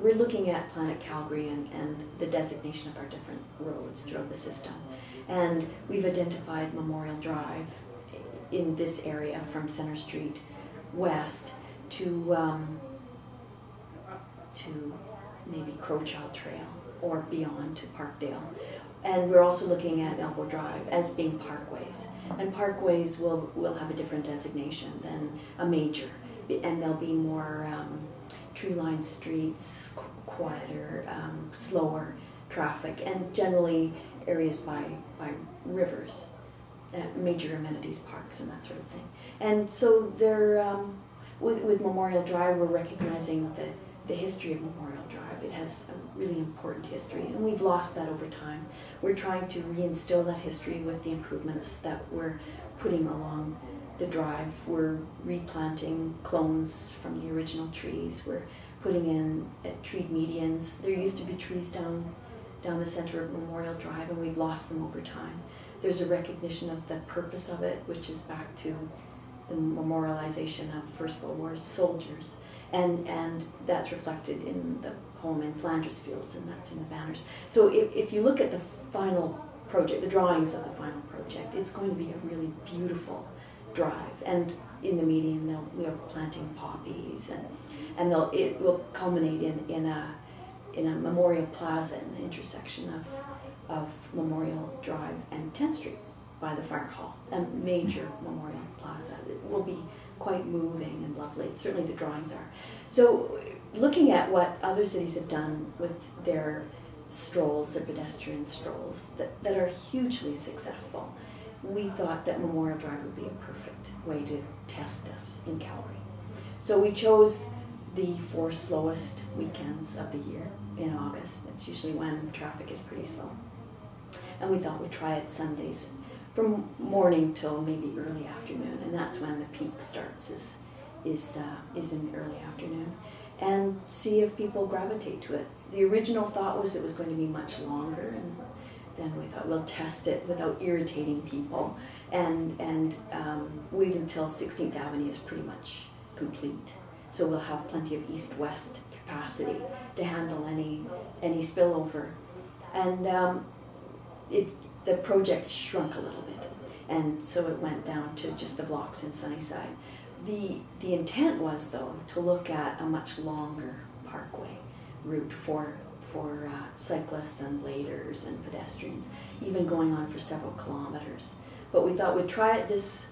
we're looking at Planet Calgary and the designation of our different roads throughout the system. And we've identified Memorial Drive in this area from Centre Street west to maybe Crowchild Trail or beyond to Parkdale. And we're also looking at Elbow Drive as being parkways. And parkways will have a different designation than a major. And there'll be more tree-lined streets, quieter, slower traffic, and generally areas by rivers, major amenities, parks, and that sort of thing. And so they're, with Memorial Drive, we're recognizing the history of Memorial Drive. It has a really important history, and we've lost that over time. We're trying to reinstill that history with the improvements that we're putting along the drive. We're replanting clones from the original trees. We're putting in treed medians. There used to be trees down the center of Memorial Drive, and we've lost them over time. There's a recognition of the purpose of it, which is back to the memorialization of First World War soldiers. And that's reflected in the poem in Flanders Fields, and that's in the banners. So if you look at the final project, the drawings of the final project, it's going to be a really beautiful drive. And in the median, we are planting poppies, and it will culminate in a memorial plaza in the intersection of Memorial Drive and 10th Street by the Fire Hall, a major memorial plaza. It will be quite moving and lovely. Certainly the drawings are. So looking at what other cities have done with their strolls, their pedestrian strolls, that are hugely successful, we thought that Memorial Drive would be a perfect way to test this in Calgary. So we chose the 4 slowest weekends of the year in August. That's usually when traffic is pretty slow. And we thought we'd try it Sundays from morning till maybe early afternoon, and that's when the peak starts, is in the early afternoon, and see if people gravitate to it. The original thought was it was going to be much longer, and then we thought we'll test it without irritating people and wait until 16th Avenue is pretty much complete. So we'll have plenty of east-west capacity to handle any spillover. And the project shrunk a little bit, and so it went down to just the blocks in Sunnyside. The intent was, though, to look at a much longer parkway route for cyclists and bladers and pedestrians, even going on for several kilometers. But we thought we'd try it this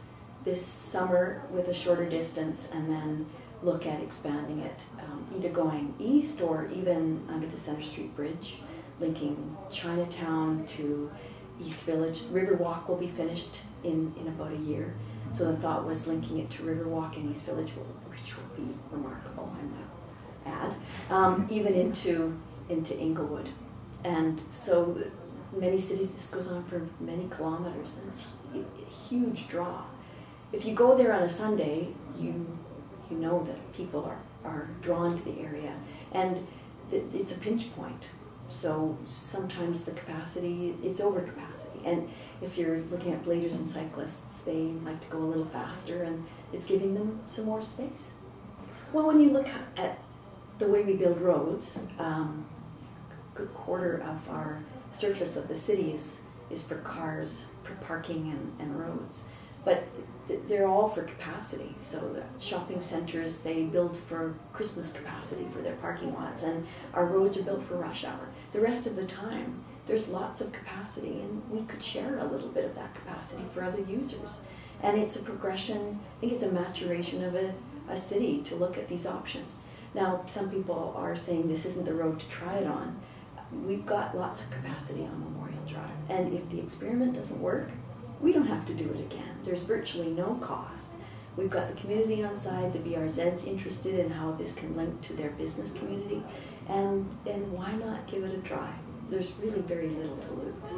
summer with a shorter distance, and then look at expanding it, either going east or even under the Centre Street Bridge, linking Chinatown to East Village. Riverwalk will be finished in about a year. So the thought was linking it to Riverwalk and East Village, which will be remarkable, I might add, even into Inglewood. And so many cities, this goes on for many kilometers, and it's a huge draw. If you go there on a Sunday, you know that people are drawn to the area, and it's a pinch point. So sometimes the capacity, it's over capacity. And if you're looking at bladers and cyclists, they like to go a little faster, and it's giving them some more space. Well, when you look at the way we build roads, a good quarter of our surface of the city is for cars, for parking and roads. But they're all for capacity. So the shopping centers, they build for Christmas capacity for their parking lots, and our roads are built for rush hour. The rest of the time, there's lots of capacity, and we could share a little bit of that capacity for other users. And it's a progression, I think it's a maturation of a city to look at these options. Now, some people are saying this isn't the road to try it on. We've got lots of capacity on Memorial Drive, and if the experiment doesn't work, we don't have to do it again. There's virtually no cost. We've got the community on side, the BRZ's interested in how this can link to their business community, and why not give it a try? There's really very little to lose.